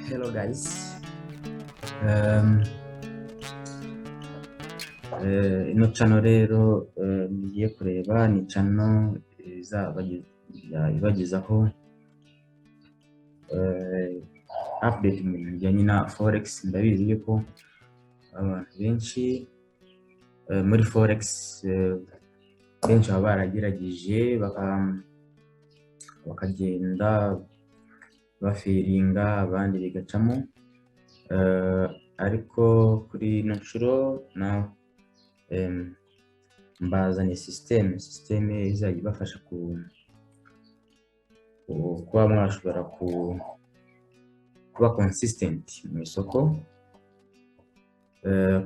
Hello guys. Um, ino channel rero mugiye kureba ni channel ibagezaho update mu bintu bijyanye na forex. Ndabizi yuko abantu benshi muri forex benshi baba baragerageje bakagenda bafiringa abandi bigacamo, ariko kuri ino nshuro na mbazanye systeme izajya ibafasha kuba mwashobora kuba consistent mu isoko,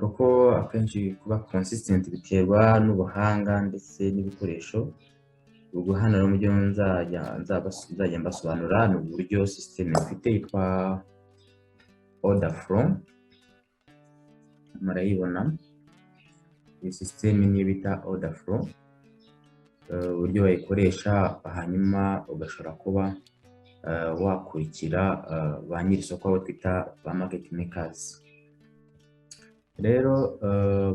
kuko akenshi kuba consistent biterwa n'ubuhanga ndetse n'ibikoresho. Ubwo hano rero mu byo nzajya mbasobanura ni uburyo systeme ifite yitwa order flow. Murayibona iyi systeme niyo bita order flow, uburyo bayikoresha, hanyuma ugashobora kuba wakurikira ba nyiri isoko abo twita ba market makers. Rero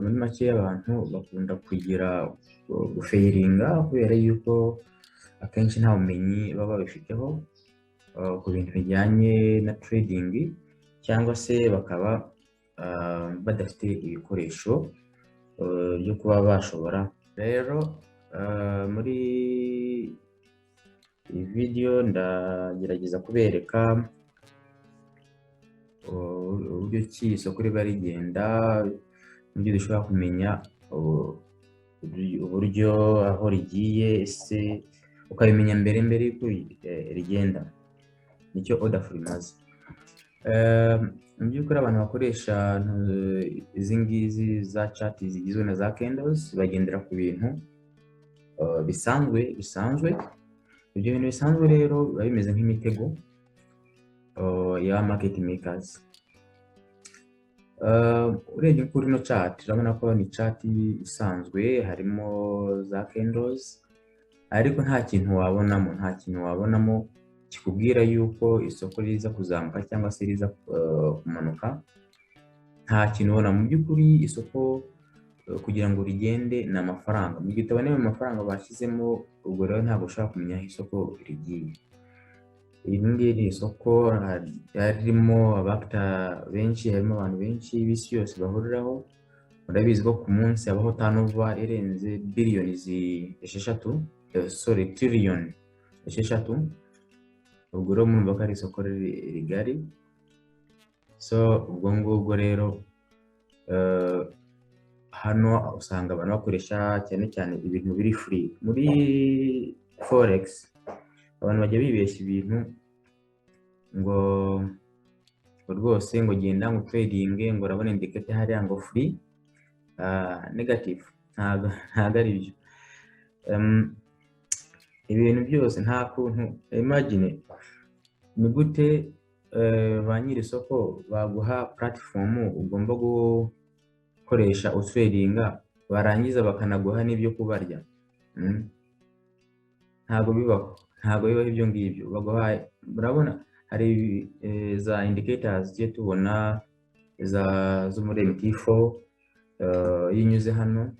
muri make abantu bakunda kugira gufeiringa kubera yuko akenshi nta bumenyi baba babifiteho ku bintu bijyanye na trading, cyangwa se bakaba badafite ibikoresho byo kuba bashobora. Rero muri iyi video ndagerageza kubereka uburyo ki isoko riba rigenda, uburyo dushobora kumenya uburyo aho rigiye, ese ukabimenya mbere yuko rigenda. Nicyo order flow imaze. Mu by'ukuri abantu bakoresha izi ngizi za chart zigizwe na za candles bagendera ku bintu bisanzwe. Ibyo bintu bisanzwe rero biba bimeze nk'imitego ya market makers. Urebye kuri ino chart urabona ko ni chart isanzwe, harimo za candles, ariko nta kintu wabonamo kikubwira yuko isoko riza kuzamuka cyangwa se riza kumanuka. Nta kintu ubona mu by'ukuri. Isoko kugira ngo rigende ni amafaranga. Mu gihe utaboneye amafaranga bashyizemo, ubwo rero ntabwo ushobora kumenya aho isoko rigiye. Iri ngiri isoko harimo abakta benshi, harimo abantu benshi b'isi yose bahuriraho. Murabizi ko ku munsi habaho turnover irenze biliyoni trillion esheshatu. Ubwo rero murumva ko ari isoko rigari. So ubwo ngubwo rero hano usanga abantu bakoresha cyane ibintu biri free. Muri forex abantu bajya bibeshya ibintu ngo rwose ngo genda ngo trading ngo urabona indicator hariya ngo free. Negative. Ntabwo ari byo. Ibintu byose nta kuntu. Imagine ni gute ba nyiri isoko baguha platform ugomba gukoresha utradinga, barangiza bakanaguha n'ibyo kubarya. Ntabwo bibaho ibyo ngibyo baguhaye. Murabona hari za indicators tugiye tubona zo muri MT4. Iyo unyuze hano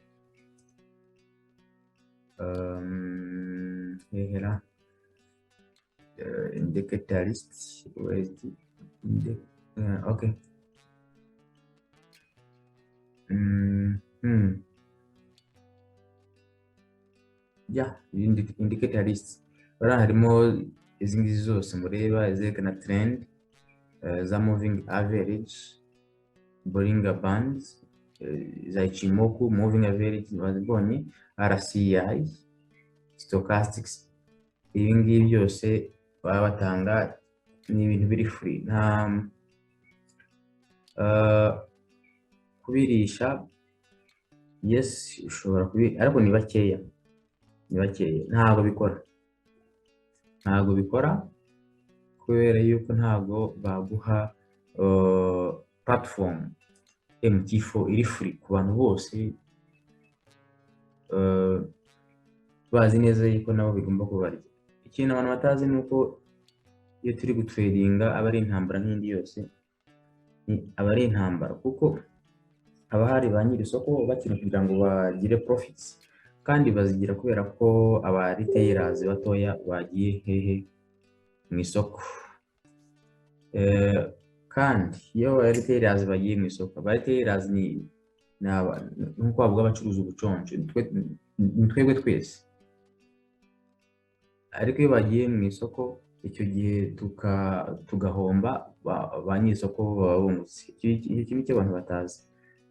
hehera indicator list, okay. Indicator list harimo izi ngizi zose mureba zerekana trend, za moving average, Bollinger Bands, za Ichimoku moving average bazibonye, RSI, stochastics. Ibi ngibi byose baba batanga ni ibintu biri free. Nta kubirisha, yes ushobora ariko ni bakeya. Ntabwo bikora kubera yuko ntabwo baguha platform MT4 iri free ku bantu bose, bazi neza yuko nabo bigomba kubarya. Ikintu abantu batazi ni uko iyo turi gutredinga aba ari intambara nk'indi yose, aba ari intambara kuko haba hari ba nyiri isoko bakina kugira ngo bagire profits, kandi bazigira kubera ko aba retailers batoya bagiye hehe mu isoko. Kandi iyo aba retailers bagiye mu isoko, aba retailers ni nk'uko bavuga abacuruza ubuconco, ni twebwe twese. Ariko iyo bagiye mu isoko icyo gihe tugahomba, ba nyiri isoko baba bungutse. Icyo kintu cyo abantu batazi.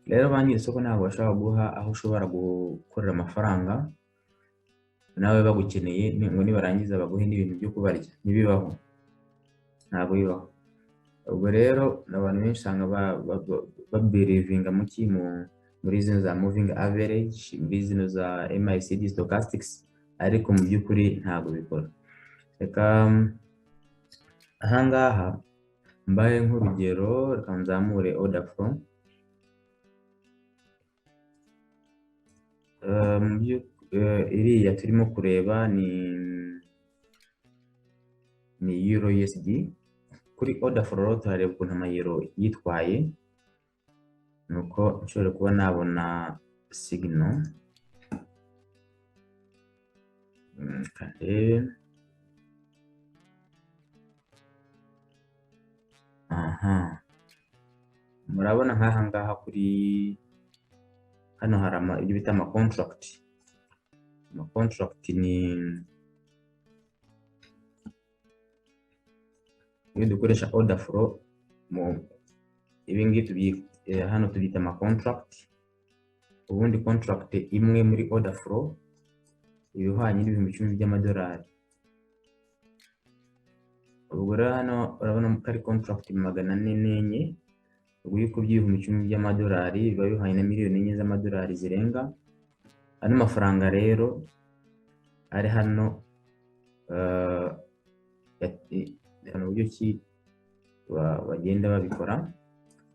Rero ba nyiri isoko ntabwo bashobora guha aho ushobora gukorera amafaranga nawe bagukeneye ngo nibarangiza baguhe n'ibintu byo kubarya. Ntibibaho, ntabwo bibaho. Ubwo rero abantu benshi usanga babelivinga muri zino za moving average, muri zino za MACD stochastics, ariko mu by'ukuri ntabwo bikora. Reka ahangaha mbaye nk'urugero, reka nzamure order flow. Iriya turimo kureba ni euro USD. Kuri order flow turareba ukuntu amayero yitwaye, nuko nshobora kuba nabona signal. Murabona nk'aha ngaha kuri hano hari ibyo bita ama contract. Ama contract ni iyo dukoresha order flow ibi ngibi hano tubyita ama contract. Ubundi contract imwe muri order flow ibihwanye n'ibihumbi 10 by'amadolari. Ubwo rero hano urabona ko ari contract 404, ubwo yuko by'ibihumbi 10 by'amadolari biba bihwanye na miliyoni 4 z'amadolari zirenga. Ano mafaranga rero ari hano uburyo ki bagenda babikora,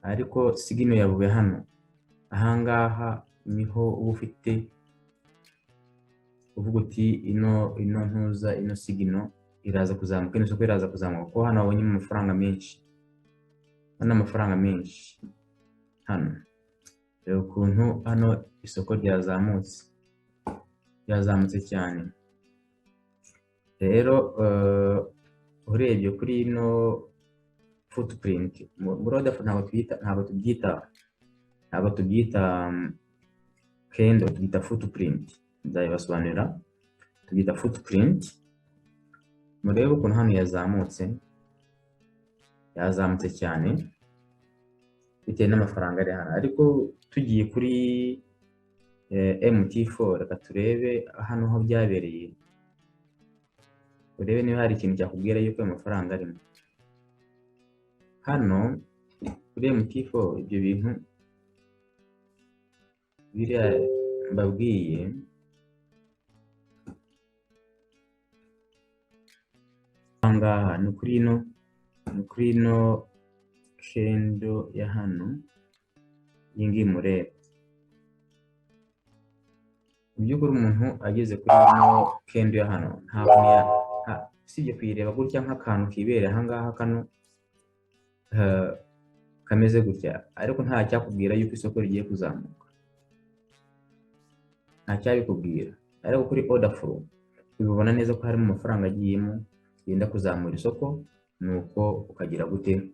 ariko signal yavuye hano. Ahangaha niho uba ufite uvuga uti ino signal iraza kuzamuka, ino soko iraza kuzamuka, kuko hano wabonye amafaranga menshi. Hano amafaranga menshi hano. Rero ukuntu hano isoko ryazamutse cyane. Rero urebye kuri ino footprint, muri order ntabwo tubyita candle, tubyita footprint. Nzabibasobanurira. Tubyita footprint. Murebe ukuntu hano yazamutse cyane bitewe n'amafaranga ari hano. Ariko tugiye kuri MT4, reka turebe hano aho byabereye, urebe niba hari ikintu cyakubwira yuko ayo mafaranga arimo. Hano kuri MT4 ibyo bintu biriya mbabwiye ahangaha ni kuri ino candle ya hano, iyi ngiyi murebe. Mu by'ukuri umuntu ageze kuri ino candle ya hano usibye kuyireba gutya nk'akantu kibereye ahangaha kano kameze gutya, ariko nta cyakubwira yuko isoko rigiye kuzamuka, nta cyabikubwira. Ariko kuri order flow ubibona neza ko harimo amafaranga agiyemo yenda kuzamura isoko, nuko ukagira gute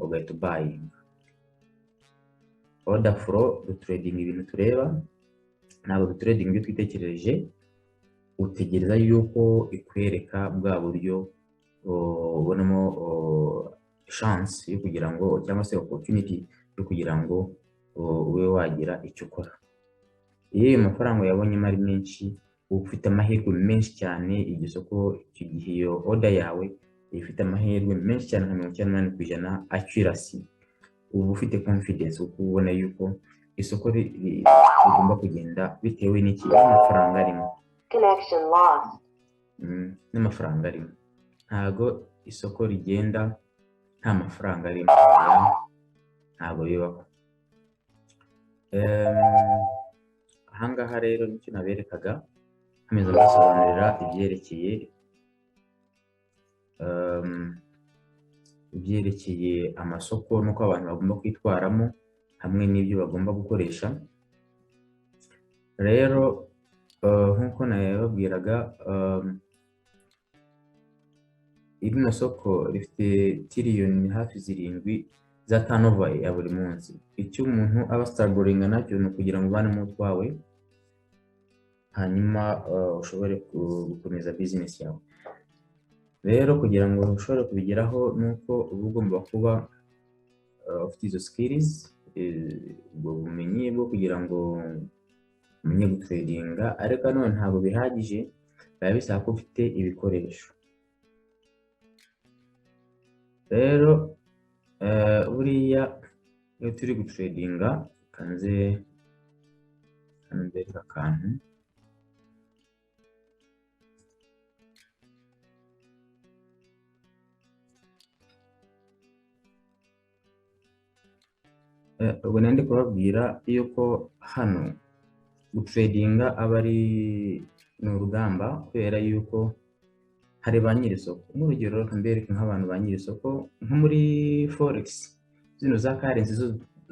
ugahita buying. Order flow trading ibintu tureba, ntabwo trading ibyo twitekereje. Utegereza yuko ikwereka bwa buryo ubonamo chance yo kugira ngo, cyangwa se opportunity yo kugira ngo ube wagira icyo ukora. Iyo ayo mafaranga yabonyemo ari menshi, ufite amahirwe menshi cyane iryo soko icyo gihe iyo order yawe ifite amahirwe menshi cyane nka 98% accuracy. Uba ufite confidence kuko ubona yuko isoko rigomba kugenda bitewe n'iki amafaranga arimo. Connection lost. N'amafaranga arimo. Ntago isoko rigenda nta mafaranga arimo, ntabwo bibaho. Ahangaha rero nicyo naberekaga, nkomeza gusobanurira ibyerekeye ibyerekeye amasoko n'uko abantu bagomba kwitwaramo hamwe n'ibyo bagomba gukoresha. Rero nk'uko nabibabwiraga, rino soko rifite tiriyoni hafi 7 za turnover ya buri munsi. Icyo umuntu aba struggling nacyo ni ukugira ngo ubane mu twawe hanyuma ushobore gukomeza business yawe. Rero kugira ngo ushobore kubigeraho nuko uba ugomba kuba ufite izo skills, ubwo bumenyi bwo kugira ngo umenye gutradinga, ariko none ntabwo bihagije, biba bisaba ko ufite ibikoresho. Rero buriya iyo turi gutradinga, kanze mbereka akantu. Ubwo nandi kubabwira yuko hano gutradinga aba ari urugamba, kubera yuko hari ba nyiri isoko. Nk'urugero mbereke nk'abantu ba nyiri isoko nko muri forex, zino za currency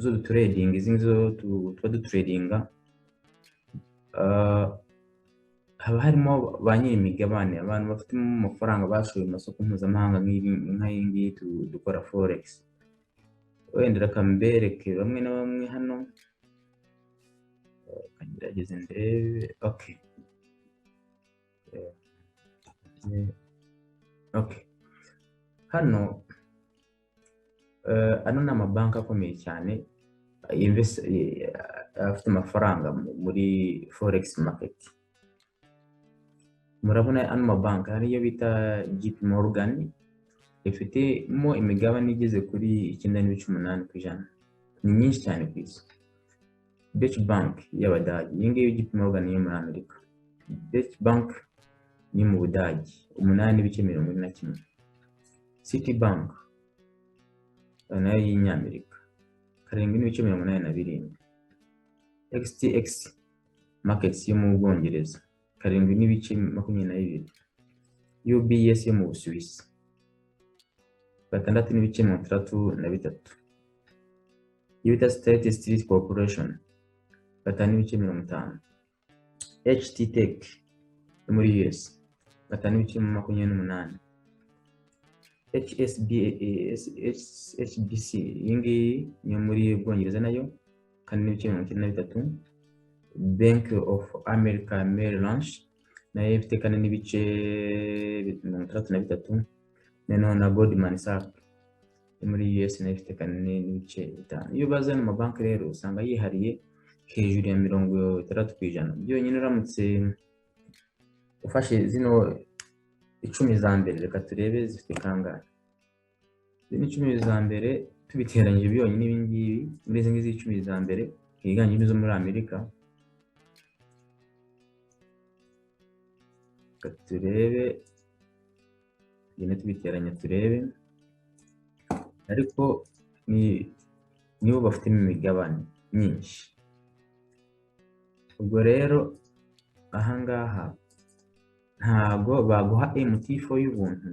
zo trading, izi zo tuba dutradinga, haba harimo ba nyiri imigabane, abantu bafite amafaranga bashoye mu masoko mpuzamahanga nk'iyi ngiyi dukora forex. Wenda reka mbereke bamwe na bamwe hano, kagerageze ndebe. Okay, hano ni amabanki akomeye cyane afite amafaranga muri forex market. Murabona ano mabanki hariyo bita JP Morgan, ifitemo imigabane igeze kuri 9.8%. Ni nyinshi cyane ku isi. Deutsche Bank y'Abadage, iyi ngiyi JP Morgan yo muri Amerika. Deutsche Bank ni mu Budage 8.41%. Citibank nayo y'Inyamerika 7.87%. XTX Markets yo mu Bwongereza 7.22%. UBS yo mu Busuwisi 6.33%. Utah State Street Corporation 5.50%. HT Tech yo muri US 5.28%. HSBC iyi ngiyi yo muri Bwongereza nayo 4.93%. Bank of America Merrill Lynch nayo ifite 4.33%. Na Goldman Sachs muri US nayo ifite 4.5%. Iyo baza mu mabanki rero usanga yihariye hejuru ya 60%. Byonyine uramutse ufashe zino 10 za mbere, reka turebe zifite kangahe. Zino 10 za mbere tubiteranyije byonyine ibi ngibi, muri izi ngizi 10 za mbere higanje n'izo muri Amerika, turebe nyine tubiteranya turebe, ariko nibo bafite imigabane myinshi. Ubwo rero ahangaha ntago baguha MT4 y'ubuntu,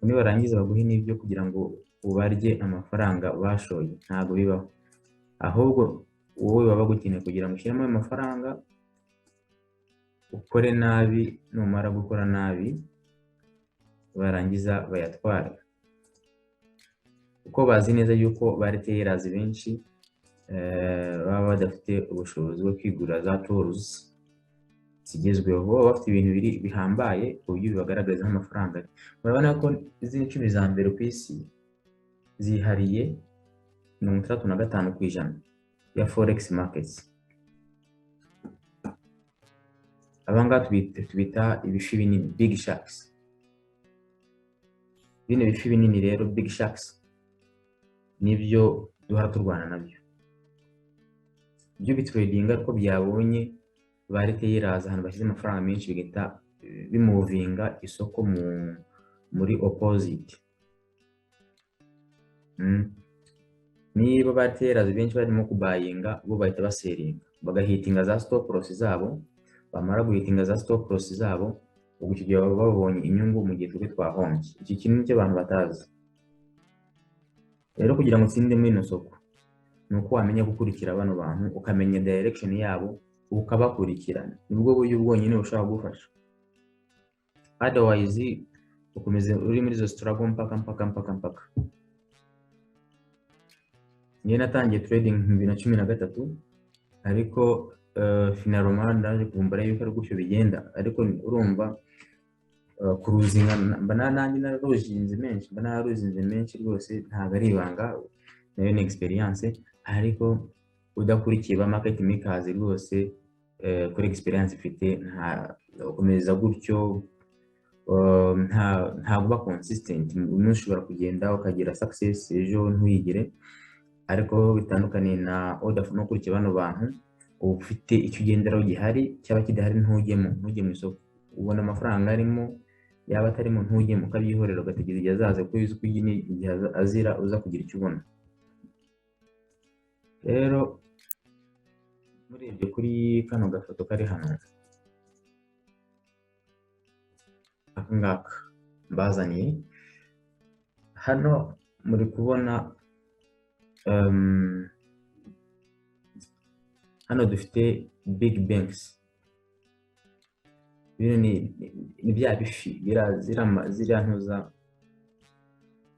nibarangiza baguhe n'ibyo kugira ngo ubarye amafaranga bashoye. Ntago bibaho, ahubwo wowe baba bagukeneye kugira ngo ushyiremo ayo mafaranga, ukore nabi, numara gukora nabi barangiza bayatwara, kuko bazi neza yuko ba retailers benshi baba badafite ubushobozi bwo kwigura za tools zigezweho. Baba bafite ibintu bihambaye ku buryo bibagaragariza amafaranga. Murabona ko izi 10 za mbere ku isi zihariye 35% ya forex markets. Abanga tubita ibifi binini, big sharks. Bino bifi binini rero, big sharks, nibyo duhora turwana nabyo. Ibyo bitradinga ariko byabonye ba retailers ahantu bashyize amafaranga menshi, bigahita bimuvinga isoko muri opposite. Niba ba retailers benshi barimo kubayinga, bo bahita baseringa, bagahitinga za stop loss zabo. Bamara guhitinga za stop loss zabo, ubwo icyo gihe baba babonye inyungu mu gihe twebwe twahombye. Iki kintu nicyo abantu batazi. Rero kugira ngo utsinde muri ino soko ni uko wamenya gukurikira bano bantu, ukamenya direction yabo, ukabakurikirana. Nibwo buryo bwonyine bushobora kugufasha. Otherwise ukomeze uri muri izo struggle mpaka. Njye natangiye trading 2013, ariko finalement ndaje kuvumbura yuko ari gutyo bigenda. Ariko urumva kuruzinga mba nanjye naruzinze menshi rwose, ntabwo ari ibanga, nayo ni experience. Ariko udakurikiye ba market makers rwose, kuri experience ifite ukomeza gutyo, ntabwo uba consistent. Umunsi ushobora kugenda ukagira success, ejo ntuyigire. Ariko bitandukanye na order no kurikira bano bantu, uba ufite icyo ugenderaho gihari, cyaba kidahari ntujye mu isoko. Ubona amafaranga arimo, yaba atarimo ntujyemo, ukabyihorera ugategereza igihe azaza, kuko uzi ko igihe azira uza kugira icyo ubona. Rero murebye kuri kano gafoto kari hano, aka ngaka mbazaniye hano, muri kubona hano dufite big banks. Bino ni bya bifi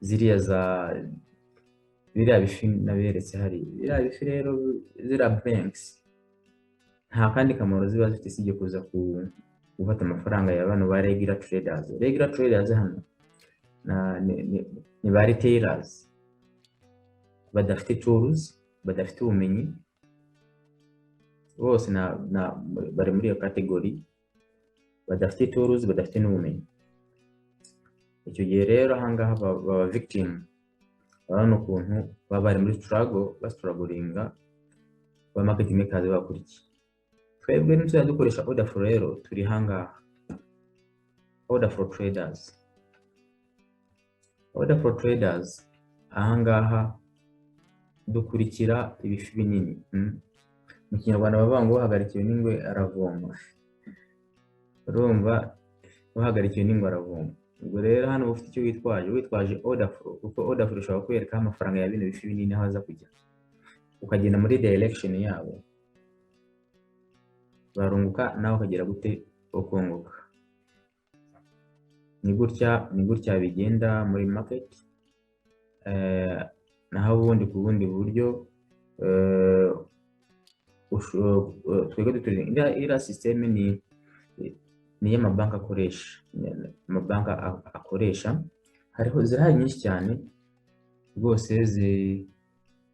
ziriya bifi naberetse hari. Biriya bifi rero, ziriya banks nta kandi kamaro ziba zifite sibyo kuza gufata amafaranga ya bano ba regular traders. Regular traders hano ni ba retailers badafite tools, badafite ubumenyi, bose bari muri iyo category, badafite tools, badafite n'ubumenyi. Icyo gihe rero ahangaha baba victim, urabona ukuntu baba bari muri struggle, bastrugglinga, ba market makers bakurikiye. Twebwe ntituzajya dukoresha order flow, rero turi hangaha order flow traders. Order flow traders ahangaha dukurikira ibifi binini. Mu Kinyarwanda bavuga ngo uhagarikiwe n'ingwe aravoma. Urumva, uhagarikiwe n'ingwe aravoma. Ubwo rero hano ufite icyo witwaje order flow, kuko order flow ishobora kwereka amafaranga ya bino bifi binini aho aza kujya, ukagenda muri direction yabo, barunguka nawe ukagera gute, ukunguka. Ni gutya bigenda muri market. Naho ubundi ku bundi buryo, twebwe duturinda iriya system ni y'amabanki akoresha. Hariho zirahari nyinshi cyane rwose,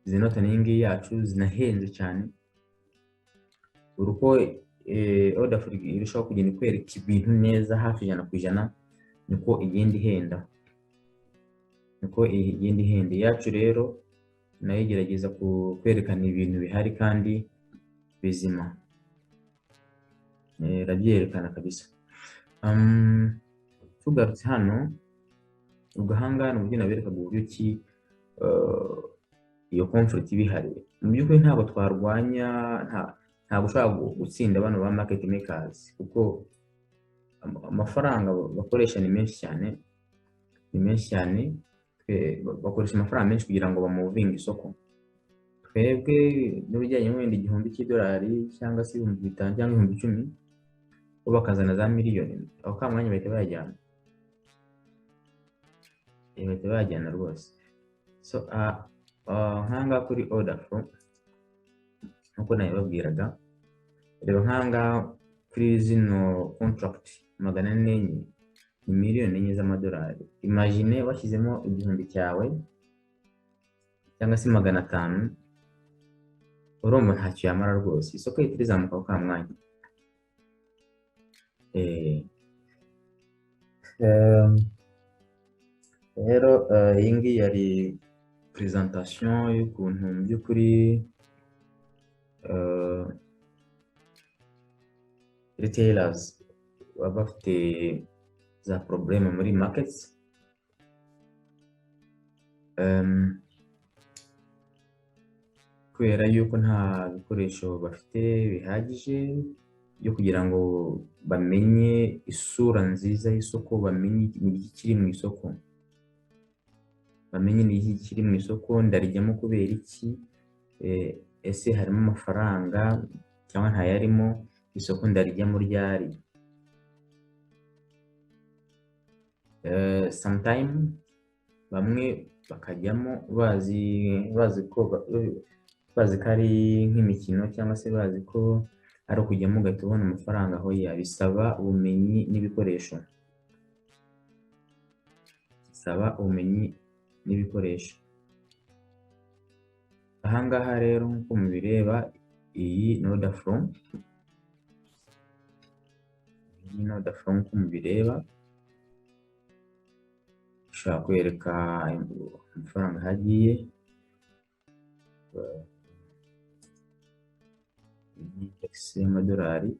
zinota n'ingi yacu zinahenze cyane. Uruko order flow irushaho kugenda ikwereka ibintu neza hafi 100%, niko igenda ihenda. Yacu rero nayo igerageza kwerekana ibintu bihari kandi bizima, irabyerekana kabisa. Tugarutse hano, ubwo ahangaha ni uburyo naberekaga uburyo ki iyo conflict bihari. Mu by'ukuri ntabwo twarwanya, ntabwo ushobora gutsinda bano ba market makers, kuko amafaranga bakoresha ni menshi cyane. Bakoresha amafaranga menshi kugira ngo bamuvinge isoko. Twebwe n'ubijyanye wenda $1,000 cyangwa se 5,000 cyangwa 10,000, bo bakazana za miliyoni, aho ka mwanya bahita bayajyana rwose. So nkanga kuri order flow, nkuko nabibabwiraga, reba nkanga kuri zino contract 400 ni miliyoni z'amadolari. Imagine washyizemo 1,000 cyawe cyangwa se 500, urumva ntacyo yamara rwose. Isoko ihita rizamuka ka mwanya. Rero iyi ngiyi yari presentation y'ukuntu mu by'ukuri retailers baba bafite za problème muri markets. Kubera yuko nta bikoresho bafite bihagije, byo kugira ngo bamenye isura nziza y'isoko, bamenye ikiri mu isoko, bamenye n'ikiri mu isoko, ndarijyamo kubera iki, ese harimo amafaranga cyangwa ntayarimo, isoko ndarijyamo ryari. Sometime bamwe bakajyamo bazi ko ari nk'imikino, cyangwa se bazi ko ari ukujyamo ugahita ubona amafaranga. Aho bisaba ubumenyi n'ibikoresho, ahangaha rero nk'uko mubireba, iyi ni order flow, nk'uko mubireba, ushobora kwereka amafaranga hagiye, y'amadolari.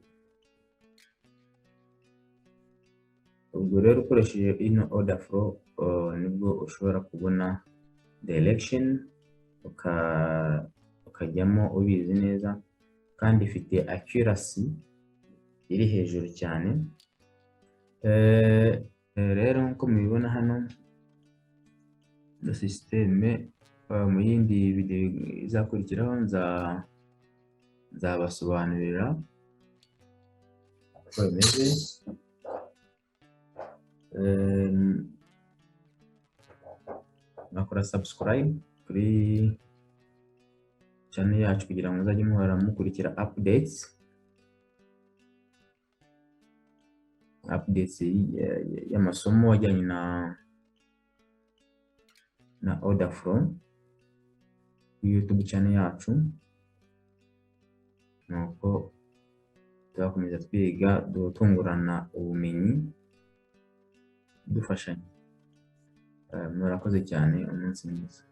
Ubwo rero ukoresheje ino order flow nibwo ushobora kubona direction, ukajyamo ubizi neza, kandi ifite accuracy iri hejuru cyane. Rero nk'uko mubibona hano, systeme mu yindi video izakurikiraho nzabasobanurira uko bimeze. Mwakora subscribe kuri channel yacu kugira ngo muzajye muhora mukurikira updates y'amasomo ajyanye na order flow kuri YouTube channel yacu. Nuko tuzakomeza twiga, dutungurana ubumenyi, dufashanya. Murakoze cyane, umunsi mwiza.